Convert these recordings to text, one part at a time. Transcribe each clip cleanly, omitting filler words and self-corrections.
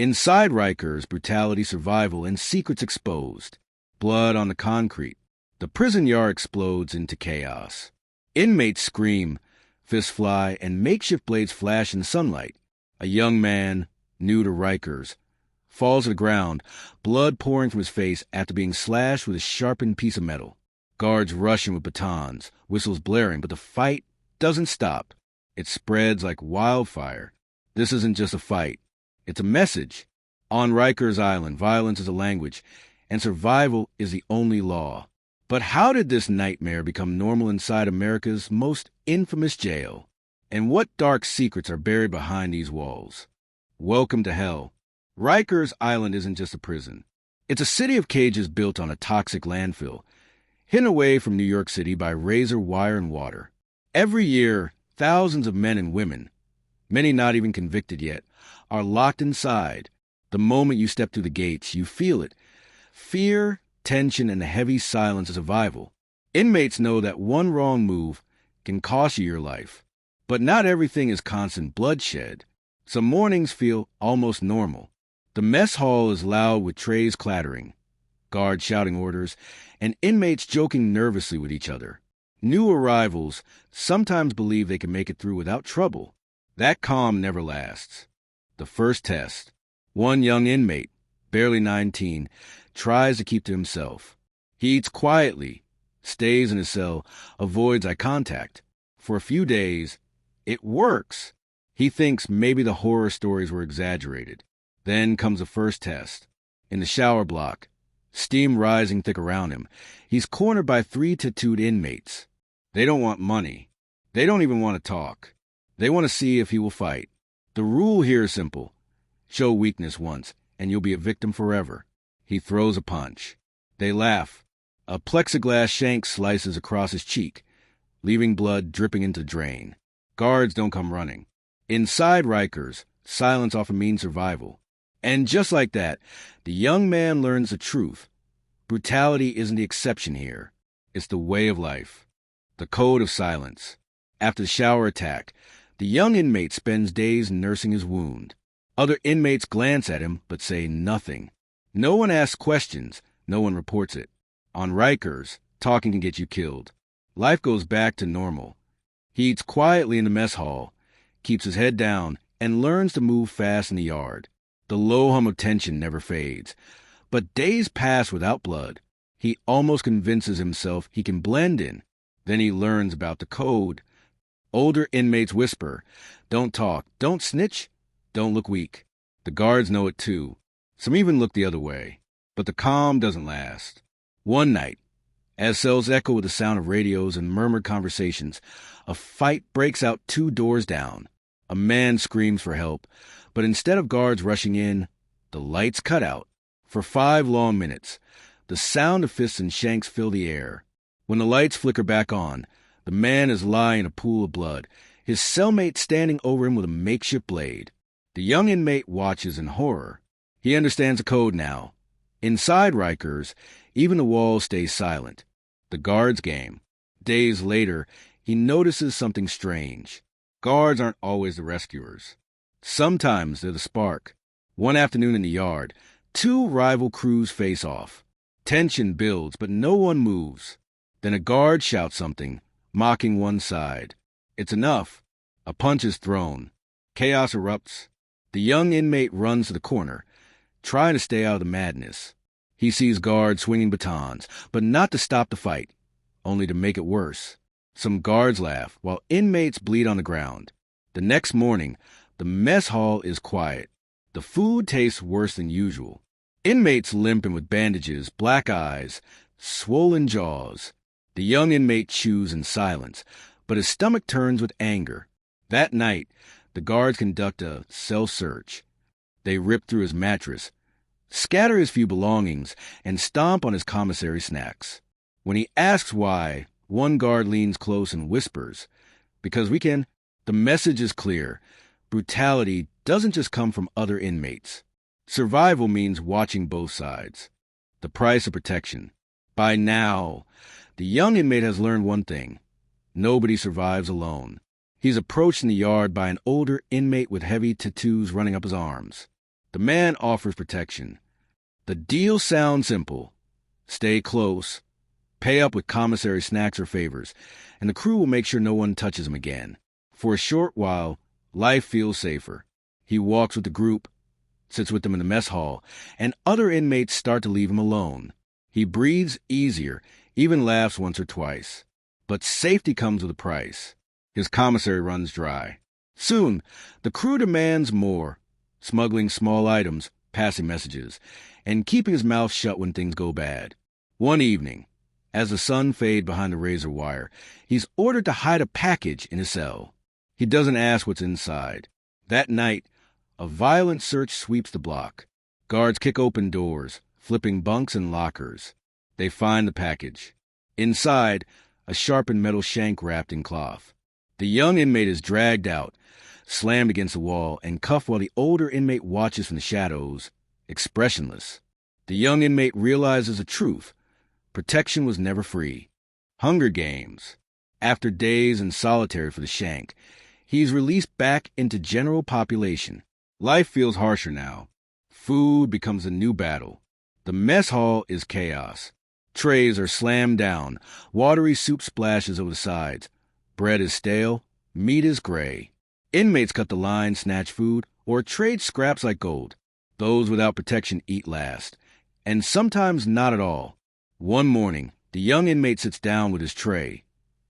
Inside Rikers, brutality, survival, and secrets exposed. Blood on the concrete. The prison yard explodes into chaos. Inmates scream, fists fly, and makeshift blades flash in sunlight. A young man, new to Rikers, falls to the ground, blood pouring from his face after being slashed with a sharpened piece of metal. Guards rushing with batons, whistles blaring, but the fight doesn't stop. It spreads like wildfire. This isn't just a fight. It's a message. On Rikers Island, violence is a language, and survival is the only law. But how did this nightmare become normal inside America's most infamous jail? And what dark secrets are buried behind these walls? Welcome to hell. Rikers Island isn't just a prison. It's a city of cages built on a toxic landfill, hidden away from New York City by razor wire and water. Every year, thousands of men and women, many not even convicted yet, are locked inside. The moment you step through the gates, you feel it. Fear, tension, and the heavy silence of survival. Inmates know that one wrong move can cost you your life. But not everything is constant bloodshed. Some mornings feel almost normal. The mess hall is loud with trays clattering, guards shouting orders, and inmates joking nervously with each other. New arrivals sometimes believe they can make it through without trouble. That calm never lasts. The first test. One young inmate, barely 19, tries to keep to himself. He eats quietly, stays in his cell, avoids eye contact. For a few days, it works. He thinks maybe the horror stories were exaggerated. Then comes the first test. In the shower block, steam rising thick around him, he's cornered by 3 tattooed inmates. They don't want money. They don't even want to talk. They want to see if he will fight. The rule here is simple. Show weakness once, and you'll be a victim forever. He throws a punch. They laugh. A plexiglass shank slices across his cheek, leaving blood dripping into the drain. Guards don't come running. Inside Rikers, silence often means survival. And just like that, the young man learns the truth. Brutality isn't the exception here. It's the way of life. The code of silence. After the shower attack, the young inmate spends days nursing his wound. Other inmates glance at him but say nothing. No one asks questions. No one reports it. On Rikers, talking can get you killed. Life goes back to normal. He eats quietly in the mess hall, keeps his head down, and learns to move fast in the yard. The low hum of tension never fades. But days pass without blood. He almost convinces himself he can blend in. Then he learns about the code. Older inmates whisper, "Don't talk, don't snitch, don't look weak." The guards know it too. Some even look the other way. But the calm doesn't last. One night, as cells echo with the sound of radios and murmured conversations, a fight breaks out 2 doors down. A man screams for help, but instead of guards rushing in, the lights cut out. For 5 long minutes, the sound of fists and shanks fill the air. When the lights flicker back on, the man is lying in a pool of blood, his cellmate standing over him with a makeshift blade. The young inmate watches in horror. He understands the code now. Inside Rikers, even the walls stay silent. The guards game. Days later, he notices something strange. Guards aren't always the rescuers. Sometimes they're the spark. One afternoon in the yard, 2 rival crews face off. Tension builds, but no one moves. Then a guard shouts something, mocking one side. It's enough. A punch is thrown. Chaos erupts. The young inmate runs to the corner, trying to stay out of the madness. He sees guards swinging batons, but not to stop the fight, only to make it worse. Some guards laugh, while inmates bleed on the ground. The next morning, the mess hall is quiet. The food tastes worse than usual. Inmates limping with bandages, black eyes, swollen jaws. The young inmate chews in silence, but his stomach turns with anger. That night, the guards conduct a cell search. They rip through his mattress, scatter his few belongings, and stomp on his commissary snacks. When he asks why, one guard leans close and whispers, "Because we can." The message is clear. Brutality doesn't just come from other inmates. Survival means watching both sides. The price of protection. By now, the young inmate has learned one thing. Nobody survives alone. He's approached in the yard by an older inmate with heavy tattoos running up his arms. The man offers protection. The deal sounds simple. Stay close, pay up with commissary snacks or favors, and the crew will make sure no one touches him again. For a short while, life feels safer. He walks with the group, sits with them in the mess hall, and other inmates start to leave him alone. He breathes easier, even laughs once or twice. But safety comes with a price. His commissary runs dry. Soon, the crew demands more, smuggling small items, passing messages, and keeping his mouth shut when things go bad. One evening, as the sun fades behind the razor wire, he's ordered to hide a package in his cell. He doesn't ask what's inside. That night, a violent search sweeps the block. Guards kick open doors, flipping bunks and lockers. They find the package. Inside, a sharpened metal shank wrapped in cloth. The young inmate is dragged out, slammed against the wall, and cuffed while the older inmate watches from the shadows, expressionless. The young inmate realizes the truth. Protection was never free. Hunger Games. After days in solitary for the shank, he's released back into general population. Life feels harsher now. Food becomes a new battle. The mess hall is chaos. Trays are slammed down. Watery soup splashes over the sides. Bread is stale. Meat is gray. Inmates cut the line, snatch food, or trade scraps like gold. Those without protection eat last. And sometimes not at all. One morning, the young inmate sits down with his tray.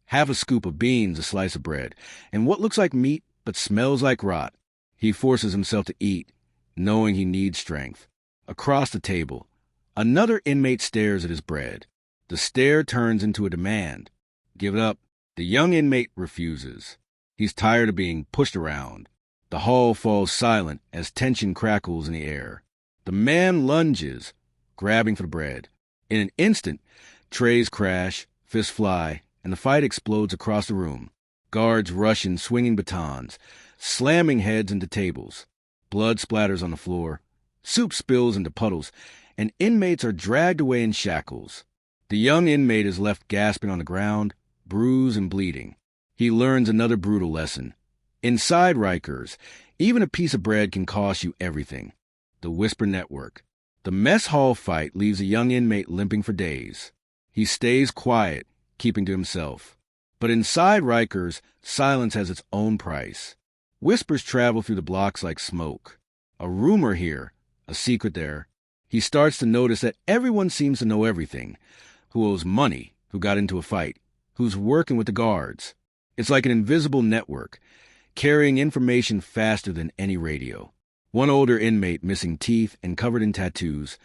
Half a scoop of beans, a slice of bread, and what looks like meat but smells like rot. He forces himself to eat, knowing he needs strength. Across the table, another inmate stares at his bread. The stare turns into a demand. Give it up. The young inmate refuses. He's tired of being pushed around. The hall falls silent as tension crackles in the air. The man lunges, grabbing for the bread. In an instant, trays crash, fists fly, and the fight explodes across the room. Guards rush in swinging batons, slamming heads into tables. Blood splatters on the floor. Soup spills into puddles, and inmates are dragged away in shackles. The young inmate is left gasping on the ground, bruised and bleeding. He learns another brutal lesson. Inside Rikers, even a piece of bread can cost you everything. The Whisper Network. The mess hall fight leaves a young inmate limping for days. He stays quiet, keeping to himself. But inside Rikers, silence has its own price. Whispers travel through the blocks like smoke. A rumor here, a secret there. He starts to notice that everyone seems to know everything. Who owes money, who got into a fight, who's working with the guards. It's like an invisible network, carrying information faster than any radio. One older inmate, missing teeth and covered in tattoos,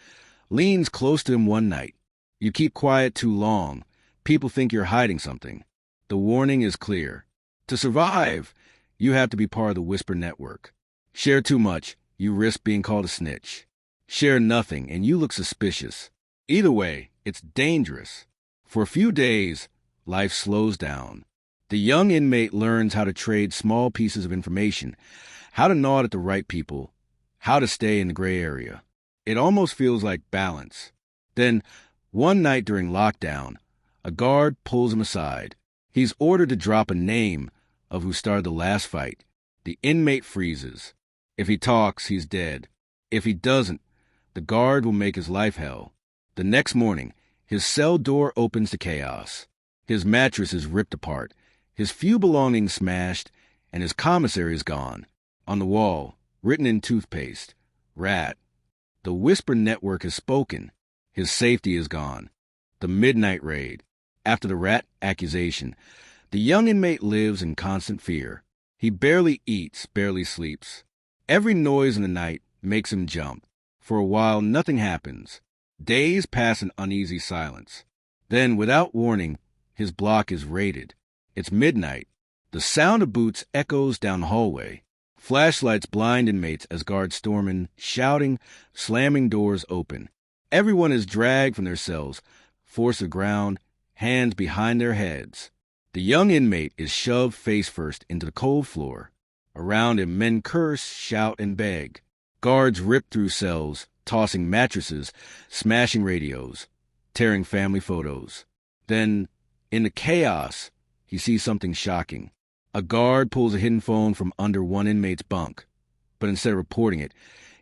leans close to him one night. You keep quiet too long. People think you're hiding something. The warning is clear. To survive, you have to be part of the Whisper Network. Share too much, you risk being called a snitch. Share nothing, and you look suspicious. Either way, it's dangerous. For a few days, life slows down. The young inmate learns how to trade small pieces of information, how to nod at the right people, how to stay in the gray area. It almost feels like balance. Then, one night during lockdown, a guard pulls him aside. He's ordered to drop a name of who started the last fight. The inmate freezes. If he talks, he's dead. If he doesn't, the guard will make his life hell. The next morning, his cell door opens to chaos. His mattress is ripped apart, his few belongings smashed, and his commissary is gone. On the wall, written in toothpaste, Rat. The Whisper Network has spoken. His safety is gone. The midnight raid. After the Rat accusation, the young inmate lives in constant fear. He barely eats, barely sleeps. Every noise in the night makes him jump. For a while, nothing happens. Days pass in uneasy silence. Then, without warning, his block is raided. It's midnight. The sound of boots echoes down the hallway. Flashlights blind inmates as guards storm in, shouting, slamming doors open. Everyone is dragged from their cells, forced to the ground, hands behind their heads. The young inmate is shoved face first into the cold floor. Around him, men curse, shout, and beg. Guards rip through cells, tossing mattresses, smashing radios, tearing family photos. Then, in the chaos, he sees something shocking. A guard pulls a hidden phone from under one inmate's bunk, but instead of reporting it,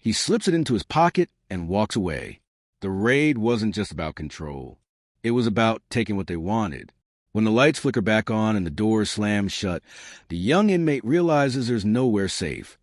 He slips it into his pocket and walks away. The raid wasn't just about control. It was about taking what they wanted. When the lights flicker back on and the doors slam shut, the young inmate realizes there's nowhere safe.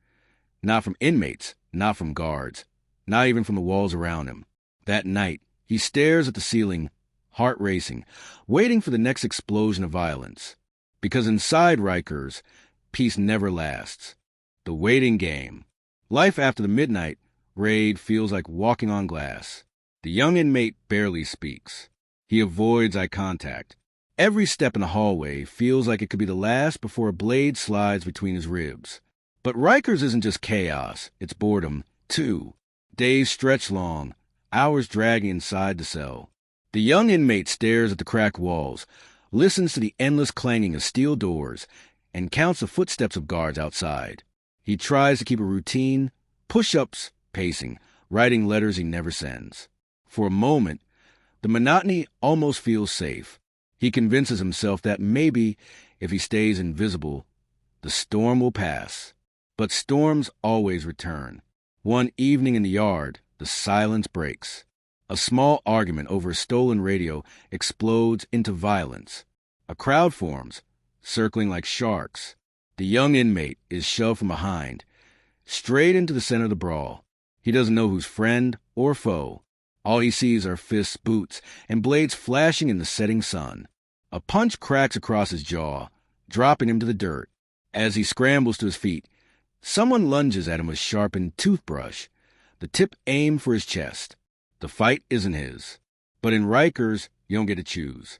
Not from inmates, not from guards, not even from the walls around him. That night, he stares at the ceiling, heart racing, waiting for the next explosion of violence. Because inside Rikers, peace never lasts. The waiting game. Life after the midnight raid feels like walking on glass. The young inmate barely speaks. He avoids eye contact. Every step in the hallway feels like it could be the last before a blade slides between his ribs. But Rikers isn't just chaos, it's boredom, too. Days stretch long, hours dragging inside the cell. The young inmate stares at the cracked walls, listens to the endless clanging of steel doors, and counts the footsteps of guards outside. He tries to keep a routine, push-ups, pacing, writing letters he never sends. For a moment, the monotony almost feels safe. He convinces himself that maybe, if he stays invisible, the storm will pass. But storms always return. One evening in the yard, the silence breaks. A small argument over a stolen radio explodes into violence. A crowd forms, circling like sharks. The young inmate is shoved from behind, straight into the center of the brawl. He doesn't know who's friend or foe. All he sees are fists, boots, and blades flashing in the setting sun. A punch cracks across his jaw, dropping him to the dirt. As he scrambles to his feet, someone lunges at him with sharpened toothbrush, the tip aimed for his chest. The fight isn't his. But in Rikers, you don't get to choose.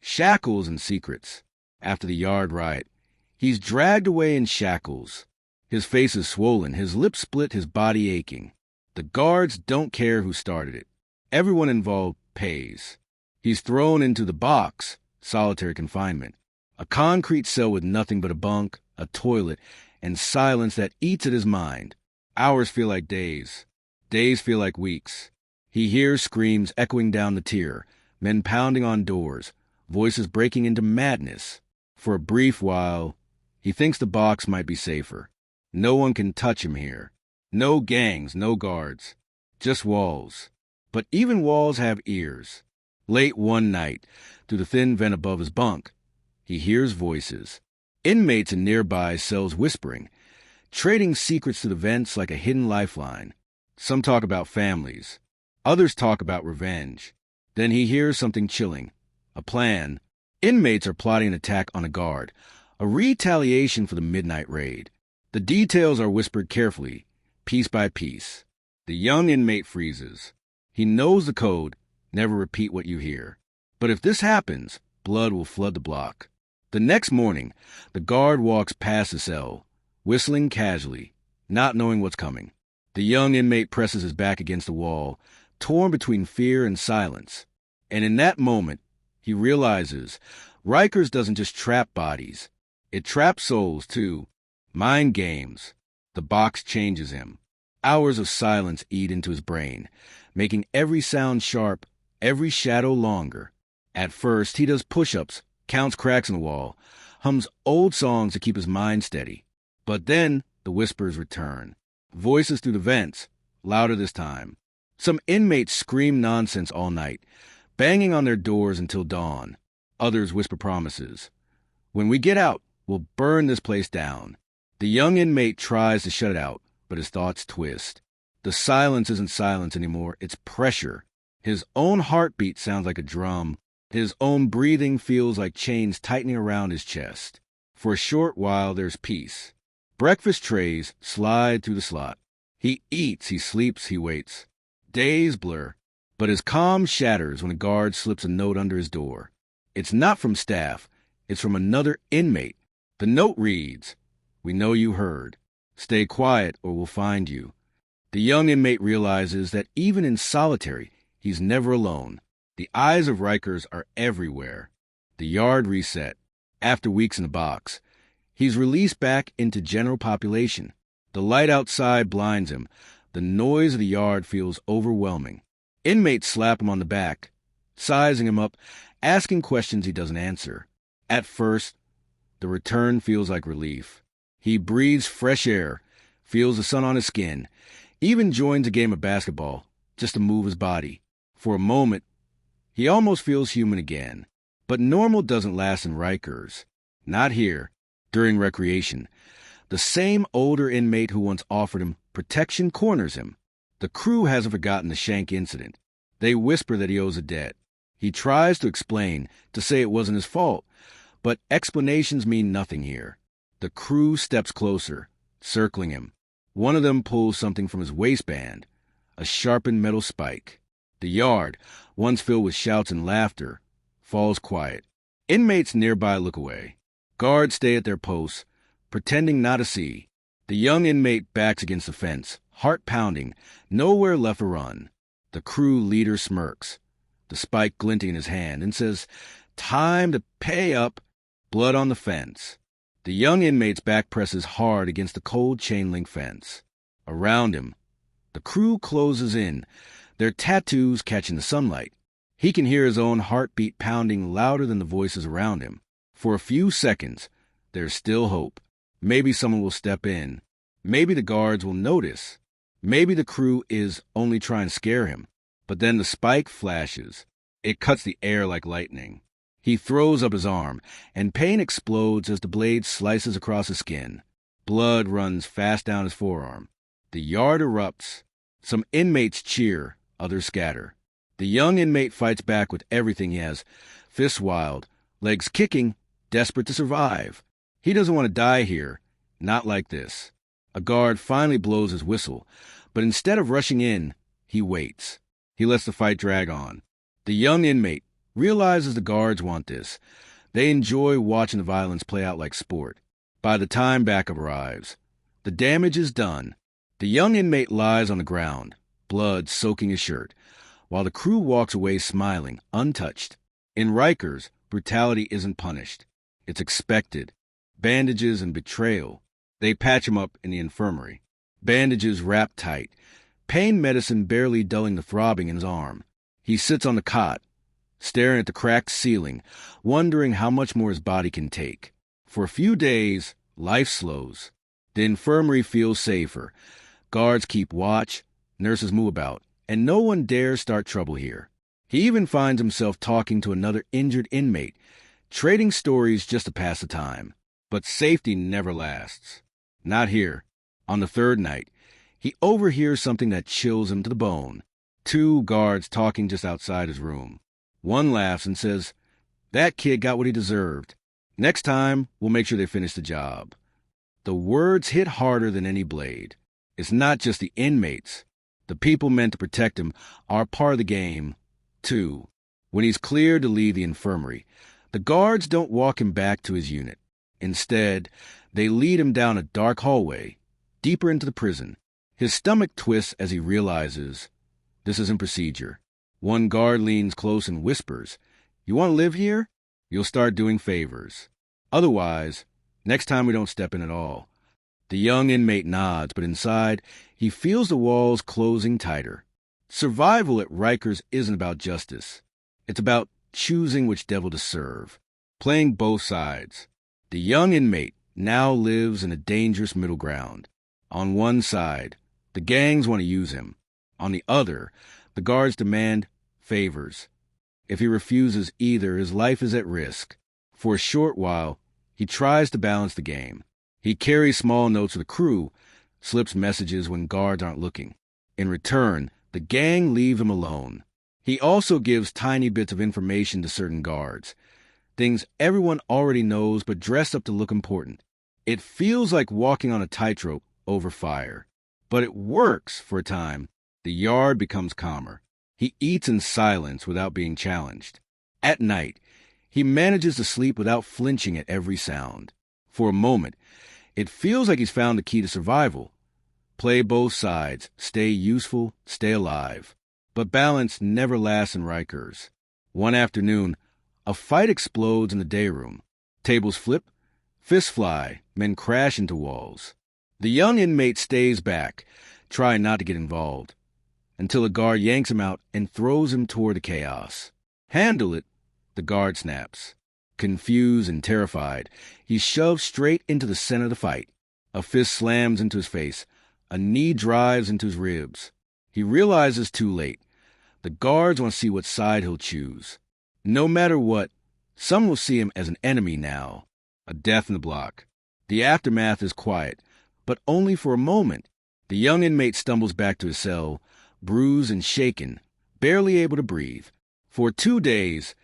Shackles and Secrets. After the yard riot, he's dragged away in shackles. His face is swollen, his lips split, his body aching. The guards don't care who started it. Everyone involved pays. He's thrown into the box, solitary confinement. A concrete cell with nothing but a bunk, a toilet, and silence that eats at his mind. Hours feel like days. Days feel like weeks. He hears screams echoing down the tier, men pounding on doors, voices breaking into madness. For a brief while, he thinks the box might be safer. No one can touch him here. No gangs, no guards. Just walls. But even walls have ears. Late one night, through the thin vent above his bunk, he hears voices. Inmates in nearby cells whispering, trading secrets to the vents like a hidden lifeline. Some talk about families. Others talk about revenge. Then he hears something chilling. A plan. Inmates are plotting an attack on a guard. A retaliation for the midnight raid. The details are whispered carefully, piece by piece. The young inmate freezes. He knows the code, never repeat what you hear. But if this happens, blood will flood the block. The next morning, the guard walks past the cell, whistling casually, not knowing what's coming. The young inmate presses his back against the wall, torn between fear and silence. And in that moment, he realizes Rikers doesn't just trap bodies. It traps souls, too. Mind games. The box changes him. Hours of silence eat into his brain, making every sound sharp, every shadow longer. At first, he does push-ups, counts cracks in the wall, hums old songs to keep his mind steady. But then the whispers return. Voices through the vents, louder this time. Some inmates scream nonsense all night, banging on their doors until dawn. Others whisper promises. When we get out, we'll burn this place down. The young inmate tries to shut it out, but his thoughts twist. The silence isn't silence anymore, it's pressure. His own heartbeat sounds like a drum. His own breathing feels like chains tightening around his chest. For a short while, there's peace. Breakfast trays slide through the slot. He eats, he sleeps, he waits. Days blur, but his calm shatters when a guard slips a note under his door. It's not from staff, it's from another inmate. The note reads, "We know you heard. Stay quiet or we'll find you." The young inmate realizes that even in solitary, he's never alone. The eyes of Rikers are everywhere. The yard reset. After weeks in the box, he's released back into general population. The light outside blinds him. The noise of the yard feels overwhelming. Inmates slap him on the back, sizing him up, asking questions he doesn't answer. At first, the return feels like relief. He breathes fresh air, feels the sun on his skin, He even joins a game of basketball just to move his body. For a moment, he almost feels human again. But normal doesn't last in Rikers. Not here. During recreation, the same older inmate who once offered him protection corners him. The crew hasn't forgotten the Shank incident. They whisper that he owes a debt. He tries to explain, to say it wasn't his fault, but explanations mean nothing here. The crew steps closer, circling him. One of them pulls something from his waistband, a sharpened metal spike. The yard, once filled with shouts and laughter, falls quiet. Inmates nearby look away. Guards stay at their posts, pretending not to see. The young inmate backs against the fence, heart pounding, nowhere left to run. The crew leader smirks, the spike glinting in his hand, and says, "Time to pay up." Blood on the fence. The young inmate's back presses hard against the cold chain-link fence. Around him, the crew closes in, their tattoos catching the sunlight. He can hear his own heartbeat pounding louder than the voices around him. For a few seconds, there's still hope. Maybe someone will step in. Maybe the guards will notice. Maybe the crew is only trying to scare him. But then the spike flashes. It cuts the air like lightning. He throws up his arm, and pain explodes as the blade slices across his skin. Blood runs fast down his forearm. The yard erupts. Some inmates cheer, others scatter. The young inmate fights back with everything he has, fists wild, legs kicking, desperate to survive. He doesn't want to die here, not like this. A guard finally blows his whistle, but instead of rushing in, he waits. He lets the fight drag on. The young inmate realizes the guards want this. They enjoy watching the violence play out like sport. By the time backup arrives, the damage is done. The young inmate lies on the ground, blood soaking his shirt, while the crew walks away smiling, untouched. In Rikers, brutality isn't punished. It's expected. Bandages and Betrayal. They patch him up in the infirmary. Bandages wrapped tight. Pain medicine barely dulling the throbbing in his arm. He sits on the cot, staring at the cracked ceiling, wondering how much more his body can take. For a few days, life slows. The infirmary feels safer. Guards keep watch, nurses move about, and no one dares start trouble here. He even finds himself talking to another injured inmate, trading stories just to pass the time. But safety never lasts. Not here. On the third night, he overhears something that chills him to the bone. Two guards talking just outside his room. One laughs and says, "That kid got what he deserved. Next time, we'll make sure they finish the job." The words hit harder than any blade. It's not just the inmates. The people meant to protect him are part of the game, too. When he's cleared to leave the infirmary, the guards don't walk him back to his unit. Instead, they lead him down a dark hallway, deeper into the prison. His stomach twists as he realizes this isn't procedure. One guard leans close and whispers, "You want to live here? You'll start doing favors. Otherwise, next time we don't step in at all." The young inmate nods, but inside, he feels the walls closing tighter. Survival at Rikers isn't about justice. It's about choosing which devil to serve, playing both sides. The young inmate now lives in a dangerous middle ground. On one side, the gangs want to use him. On the other, the guards demand favors. If he refuses either, his life is at risk. For a short while, he tries to balance the game. He carries small notes to the crew, slips messages when guards aren't looking. In return, the gang leave him alone. He also gives tiny bits of information to certain guards, things everyone already knows but dressed up to look important. It feels like walking on a tightrope over fire. But it works for a time. The yard becomes calmer. He eats in silence without being challenged. At night, he manages to sleep without flinching at every sound. For a moment, it feels like he's found the key to survival. Play both sides, stay useful, stay alive. But balance never lasts in Rikers. One afternoon, a fight explodes in the day room. Tables flip, fists fly, men crash into walls. The young inmate stays back, trying not to get involved, until a guard yanks him out and throws him toward the chaos. "Handle it," the guard snaps. Confused and terrified, he's shoved straight into the center of the fight. A fist slams into his face. A knee drives into his ribs. He realizes too late. The guards want to see what side he'll choose. No matter what, some will see him as an enemy now. A death in the block. The aftermath is quiet, but only for a moment. The young inmate stumbles back to his cell, bruised and shaken, barely able to breathe. For 2 days,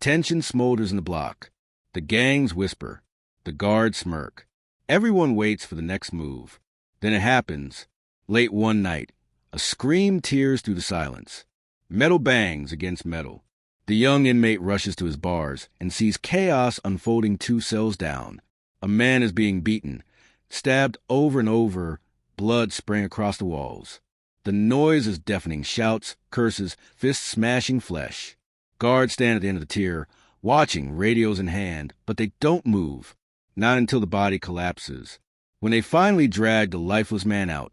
tension smolders in the block. The gangs whisper. The guards smirk. Everyone waits for the next move. Then it happens. Late one night, a scream tears through the silence. Metal bangs against metal. The young inmate rushes to his bars and sees chaos unfolding 2 cells down. A man is being beaten, stabbed over and over, blood spraying across the walls. The noise is deafening: shouts, curses, fists smashing flesh. Guards stand at the end of the tier, watching, radios in hand, but they don't move. Not until the body collapses. When they finally drag the lifeless man out,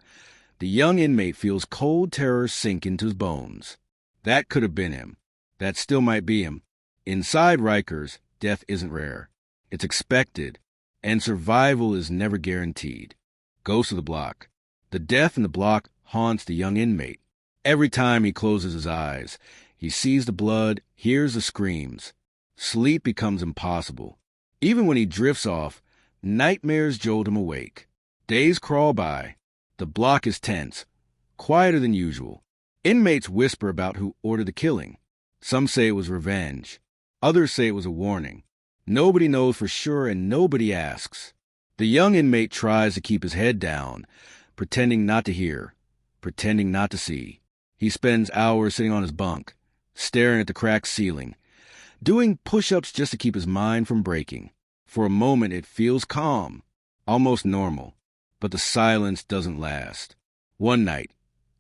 the young inmate feels cold terror sink into his bones. That could have been him. That still might be him. Inside Rikers, death isn't rare. It's expected, and survival is never guaranteed. Ghost of the block. The death in the block haunts the young inmate. Every time he closes his eyes, he sees the blood, hears the screams. Sleep becomes impossible. Even when he drifts off, nightmares jolt him awake. Days crawl by. The block is tense, quieter than usual. Inmates whisper about who ordered the killing. Some say it was revenge. Others say it was a warning. Nobody knows for sure, and nobody asks. The young inmate tries to keep his head down, pretending not to hear, pretending not to see. He spends hours sitting on his bunk, staring at the cracked ceiling, doing push-ups just to keep his mind from breaking. For a moment it feels calm, almost normal, but the silence doesn't last. One night,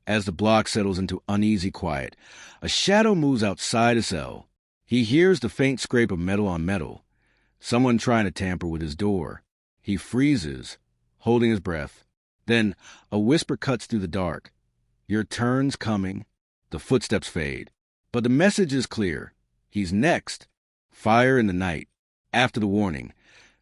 as the block settles into uneasy quiet, a shadow moves outside his cell. He hears the faint scrape of metal on metal, someone trying to tamper with his door. He freezes, holding his breath. Then a whisper cuts through the dark. Your turn's coming. The footsteps fade. But the message is clear. He's next. Fire in the night. After the warning,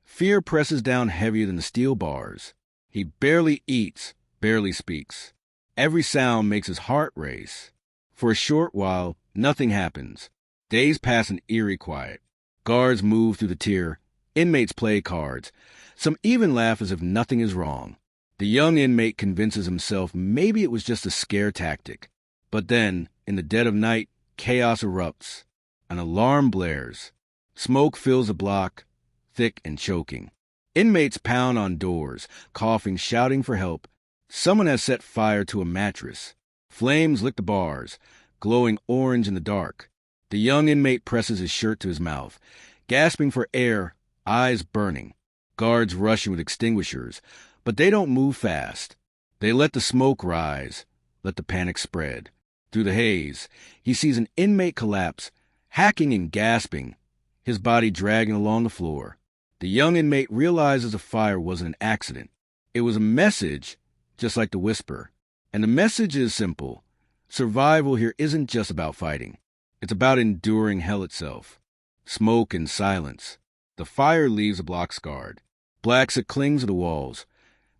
fear presses down heavier than the steel bars. He barely eats, barely speaks. Every sound makes his heart race. For a short while, nothing happens. Days pass in eerie quiet. Guards move through the tier. Inmates play cards. Some even laugh as if nothing is wrong. The young inmate convinces himself maybe it was just a scare tactic. But then, in the dead of night, chaos erupts. An alarm blares. Smoke fills the block, thick and choking. Inmates pound on doors, coughing, shouting for help. Someone has set fire to a mattress. Flames lick the bars, glowing orange in the dark. The young inmate presses his shirt to his mouth, gasping for air, eyes burning. Guards rush in with extinguishers, but they don't move fast. They let the smoke rise, let the panic spread. Through the haze, he sees an inmate collapse, hacking and gasping, his body dragging along the floor. The young inmate realizes the fire wasn't an accident. It was a message, just like the whisper. And the message is simple. Survival here isn't just about fighting. It's about enduring hell itself. Smoke and silence. The fire leaves the block scarred. Black soot clings to the walls.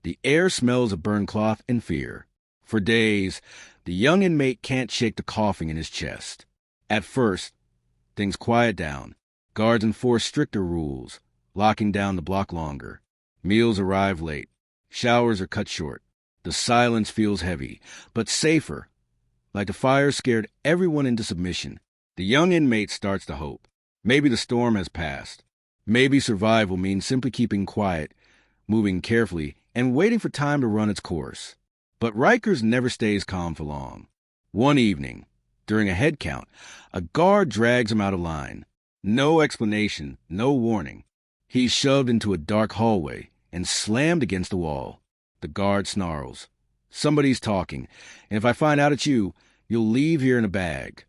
The air smells of burned cloth and fear. For days, the young inmate can't shake the coughing in his chest. At first, things quiet down. Guards enforce stricter rules, locking down the block longer. Meals arrive late. Showers are cut short. The silence feels heavy, but safer. Like the fire scared everyone into submission. The young inmate starts to hope. Maybe the storm has passed. Maybe survival means simply keeping quiet, moving carefully, and waiting for time to run its course. But Rikers never stays calm for long. One evening, during a head count, a guard drags him out of line. No explanation, no warning. He's shoved into a dark hallway and slammed against the wall. The guard snarls. Somebody's talking, and if I find out it's you, you'll leave here in a bag.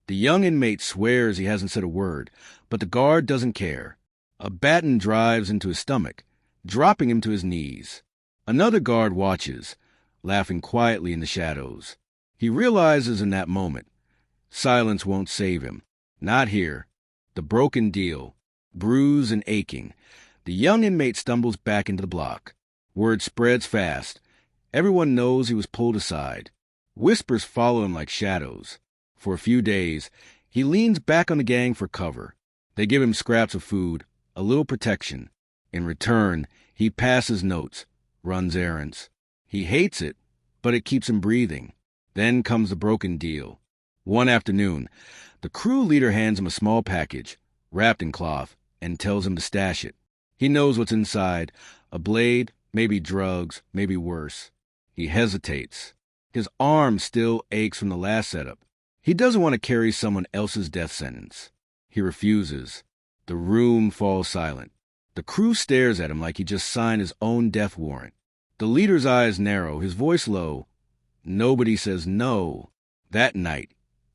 The young inmate swears he hasn't said a word, but the guard doesn't care. A baton drives into his stomach, dropping him to his knees. Another guard watches, laughing quietly in the shadows. He realizes in that moment, silence won't save him. Not here. The broken deal, bruised and aching. The young inmate stumbles back into the block. Word spreads fast. Everyone knows he was pulled aside. Whispers follow him like shadows. For a few days, he leans back on the gang for cover. They give him scraps of food, a little protection. In return, he passes notes, runs errands. He hates it, but it keeps him breathing. Then comes the broken deal. One afternoon, the crew leader hands him a small package, wrapped in cloth, and tells him to stash it. He knows what's inside: a blade, maybe drugs, maybe worse. He hesitates. His arm still aches from the last setup. He doesn't want to carry someone else's death sentence. He refuses. The room falls silent. The crew stares at him like he just signed his own death warrant. The leader's eyes narrow, his voice low. Nobody says no. That night,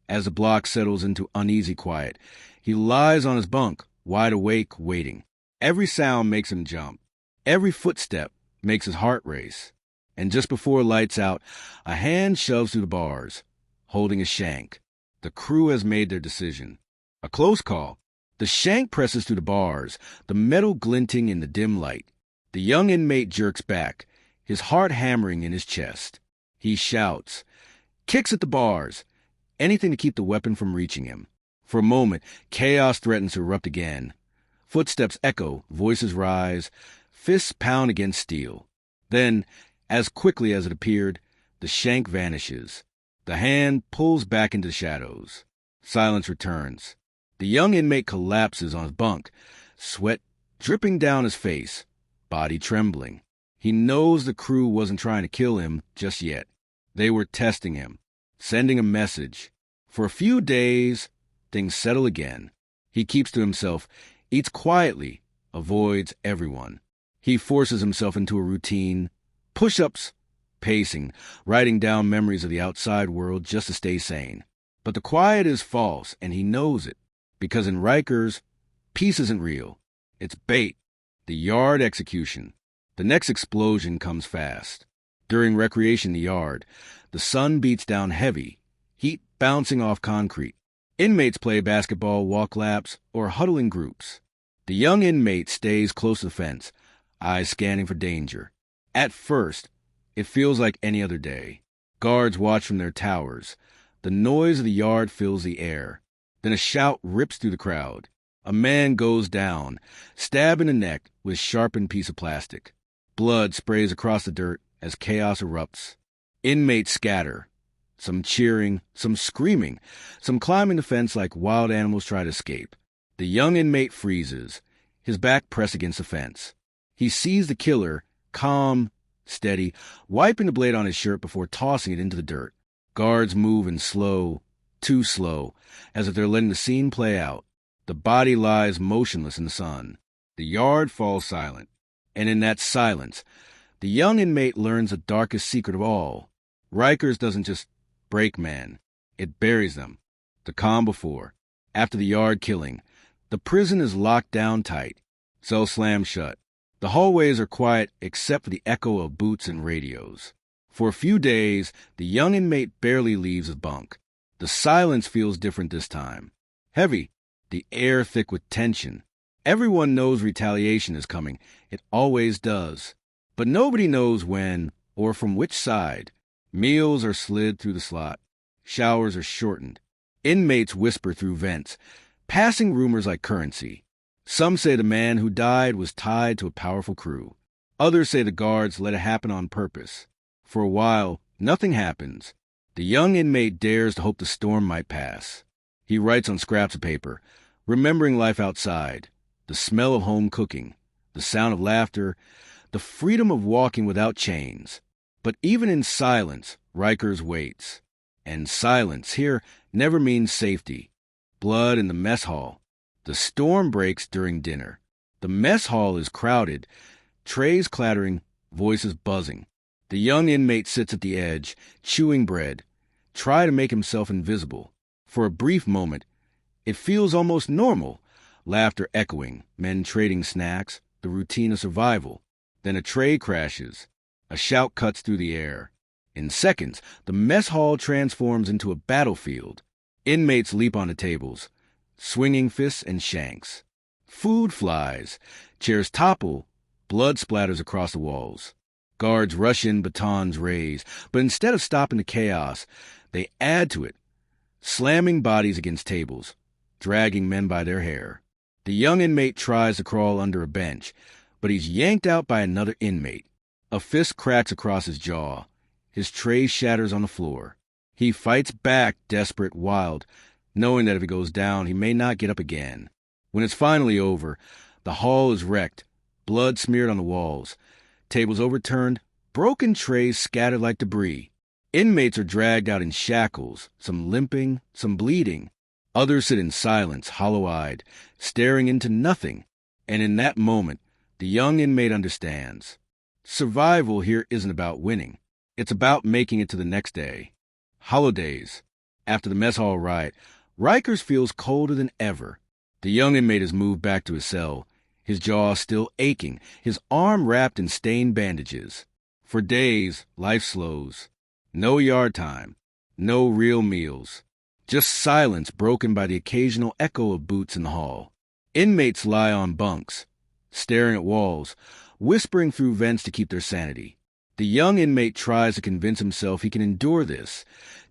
as the block settles into uneasy quiet, he lies on his bunk, wide awake, waiting. Every sound makes him jump. Every footstep makes his heart race. And just before lights out, a hand shoves through the bars, holding a shank. The crew has made their decision. A close call. The shank presses through the bars, the metal glinting in the dim light. The young inmate jerks back, his heart hammering in his chest. He shouts, kicks at the bars, anything to keep the weapon from reaching him. For a moment, chaos threatens to erupt again. Footsteps echo, voices rise, fists pound against steel. Then, as quickly as it appeared, the shank vanishes. The hand pulls back into the shadows. Silence returns. The young inmate collapses on his bunk, sweat dripping down his face, body trembling. He knows the crew wasn't trying to kill him just yet. They were testing him, sending a message. For a few days, things settle again. He keeps to himself, eats quietly, avoids everyone. He forces himself into a routine, push-ups, pacing, writing down memories of the outside world just to stay sane. But the quiet is false, and he knows it, because in Rikers, peace isn't real. It's bait, the yard execution. The next explosion comes fast. During recreation in the yard, the sun beats down heavy, heat bouncing off concrete. Inmates play basketball, walk laps, or huddle in groups. The young inmate stays close to the fence, eyes scanning for danger. At first, it feels like any other day. Guards watch from their towers. The noise of the yard fills the air. Then a shout rips through the crowd. A man goes down, stabbed in the neck with a sharpened piece of plastic. Blood sprays across the dirt as chaos erupts. Inmates scatter, some cheering, some screaming, some climbing the fence like wild animals try to escape. The young inmate freezes, his back pressed against the fence. He sees the killer, calm, steady, wiping the blade on his shirt before tossing it into the dirt. Guards move in slow, too slow, as if they're letting the scene play out. The body lies motionless in the sun. The yard falls silent. And in that silence, the young inmate learns the darkest secret of all. Rikers doesn't just break men. It buries them. The calm before. After the yard killing, the prison is locked down tight. Cells slammed shut. The hallways are quiet except for the echo of boots and radios. For a few days, the young inmate barely leaves his bunk. The silence feels different this time. Heavy, the air thick with tension. Everyone knows retaliation is coming. It always does. But nobody knows when or from which side. Meals are slid through the slot. Showers are shortened. Inmates whisper through vents, passing rumors like currency. Some say the man who died was tied to a powerful crew. Others say the guards let it happen on purpose. For a while, nothing happens. The young inmate dares to hope the storm might pass. He writes on scraps of paper, remembering life outside, the smell of home cooking, the sound of laughter, the freedom of walking without chains. But even in silence, Rikers waits. And silence here never means safety. Blood in the mess hall. The storm breaks during dinner. The mess hall is crowded, trays clattering, voices buzzing. The young inmate sits at the edge, chewing bread, try to make himself invisible. For a brief moment, it feels almost normal. Laughter echoing, men trading snacks, the routine of survival. Then a tray crashes. A shout cuts through the air. In seconds, the mess hall transforms into a battlefield. Inmates leap onto tables, swinging fists and shanks. Food flies, chairs topple, blood splatters across the walls. Guards rush in, batons raised, but instead of stopping the chaos, they add to it, slamming bodies against tables, dragging men by their hair. The young inmate tries to crawl under a bench, but he's yanked out by another inmate. A fist cracks across his jaw. His tray shatters on the floor. He fights back, desperate, wild, knowing that if he goes down, he may not get up again. When it's finally over, the hall is wrecked, blood smeared on the walls, tables overturned, broken trays scattered like debris. Inmates are dragged out in shackles, some limping, some bleeding. Others sit in silence, hollow-eyed, staring into nothing. And in that moment, the young inmate understands. Survival here isn't about winning. It's about making it to the next day. Holidays. After the mess hall riot, Rikers feels colder than ever. The young inmate is moved back to his cell, his jaw still aching, his arm wrapped in stained bandages. For days, life slows. No yard time. No real meals. Just silence broken by the occasional echo of boots in the hall. Inmates lie on bunks, staring at walls, whispering through vents to keep their sanity. The young inmate tries to convince himself he can endure this.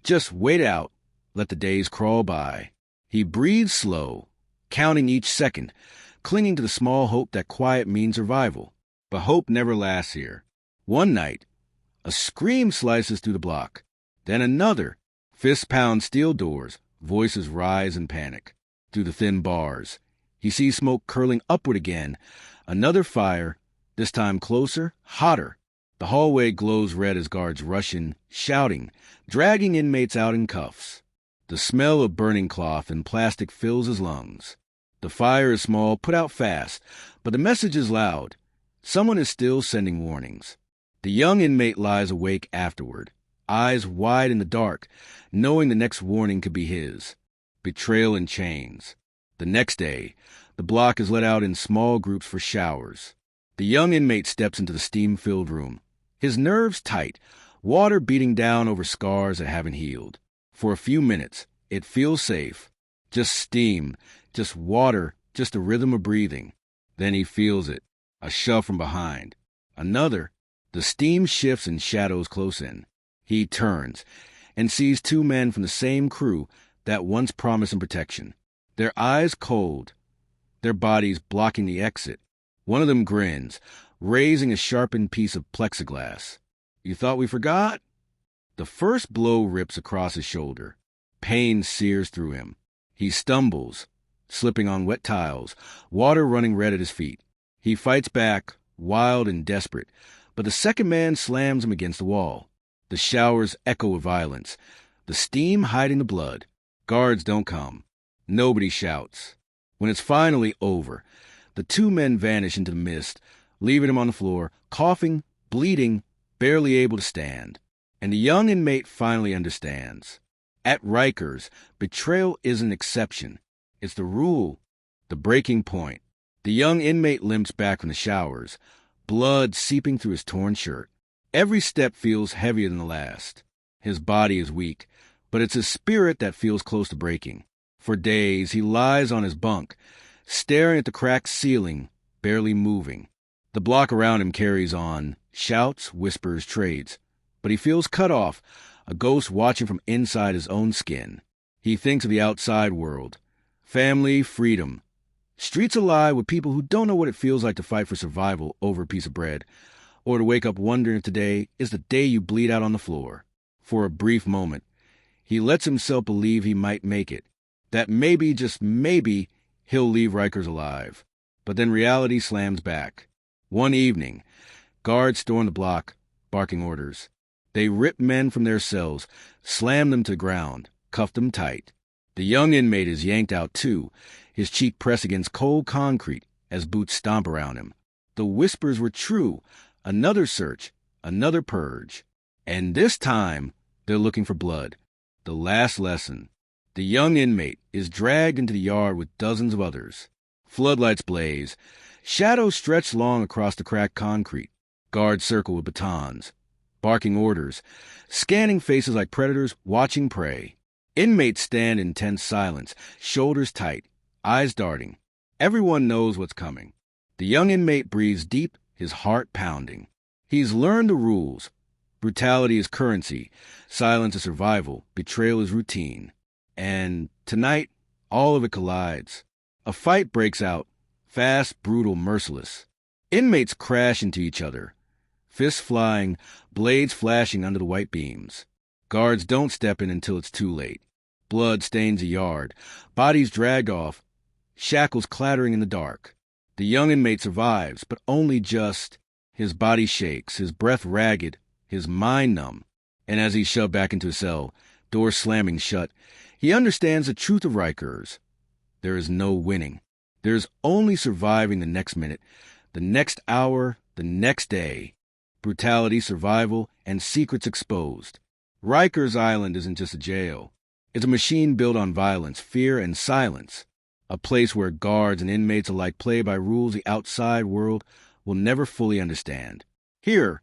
Just wait out, let the days crawl by. He breathes slow, counting each second, clinging to the small hope that quiet means survival. But hope never lasts here. One night, a scream slices through the block. Then another. Fists pound steel doors, voices rise in panic. Through the thin bars, he sees smoke curling upward again. Another fire, this time closer, hotter. The hallway glows red as guards rush in, shouting, dragging inmates out in cuffs. The smell of burning cloth and plastic fills his lungs. The fire is small, put out fast, but the message is loud. Someone is still sending warnings. The young inmate lies awake afterward, eyes wide in the dark, knowing the next warning could be his. Betrayal in chains. The next day, the block is let out in small groups for showers. The young inmate steps into the steam-filled room, his nerves tight, water beating down over scars that haven't healed. For a few minutes, it feels safe. Just steam, just water, just a rhythm of breathing. Then he feels it, a shove from behind. Another. The steam shifts and shadows close in. He turns and sees two men from the same crew that once promised him protection. Their eyes cold, their bodies blocking the exit. One of them grins, raising a sharpened piece of plexiglass. "You thought we forgot?" The first blow rips across his shoulder. Pain sears through him. He stumbles, slipping on wet tiles, water running red at his feet. He fights back, wild and desperate, but the second man slams him against the wall. The showers echo with violence, the steam hiding the blood. Guards don't come. Nobody shouts. When it's finally over, the two men vanish into the mist, leaving him on the floor, coughing, bleeding, barely able to stand. And the young inmate finally understands. At Rikers, betrayal isn't an exception. It's the rule, the breaking point. The young inmate limps back from the showers, blood seeping through his torn shirt. Every step feels heavier than the last. His body is weak, but it's his spirit that feels close to breaking. For days, he lies on his bunk, staring at the cracked ceiling, barely moving. The block around him carries on, shouts, whispers, trades. But he feels cut off, a ghost watching from inside his own skin. He thinks of the outside world. Family, freedom. Streets alive with people who don't know what it feels like to fight for survival over a piece of bread, or to wake up wondering if today is the day you bleed out on the floor. For a brief moment, he lets himself believe he might make it, that maybe, just maybe, he'll leave Rikers alive. But then reality slams back. One evening, guards storm the block, barking orders. They rip men from their cells, slam them to the ground, cuff them tight. The young inmate is yanked out too, his cheek pressed against cold concrete as boots stomp around him. The whispers were true. Another search, another purge. And this time, they're looking for blood. The last lesson. The young inmate is dragged into the yard with dozens of others. Floodlights blaze. Shadows stretch long across the cracked concrete. Guards circle with batons, barking orders, scanning faces like predators watching prey. Inmates stand in tense silence, shoulders tight, eyes darting. Everyone knows what's coming. The young inmate breathes deep, his heart pounding. He's learned the rules. Brutality is currency, silence is survival, betrayal is routine. And tonight, all of it collides. A fight breaks out, fast, brutal, merciless. Inmates crash into each other, fists flying, blades flashing under the white beams. Guards don't step in until it's too late. Blood stains a yard, bodies dragged off, shackles clattering in the dark. The young inmate survives, but only just. His body shakes, his breath ragged, his mind numb. And as he's shoved back into his cell, doors slamming shut, he understands the truth of Rikers. There is no winning. There's only surviving the next minute, the next hour, the next day. Brutality, survival, and secrets exposed. Rikers Island isn't just a jail. It's a machine built on violence, fear, and silence. A place where guards and inmates alike play by rules the outside world will never fully understand. Here,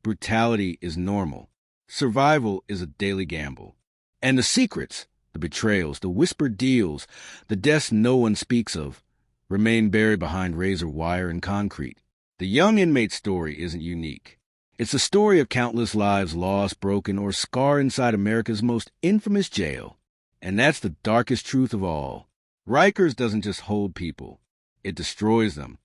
brutality is normal. Survival is a daily gamble. And the secrets, the betrayals, the whispered deals, the deaths no one speaks of, remain buried behind razor wire and concrete. The young inmate's story isn't unique. It's the story of countless lives lost, broken, or scarred inside America's most infamous jail. And that's the darkest truth of all. Rikers doesn't just hold people. It destroys them.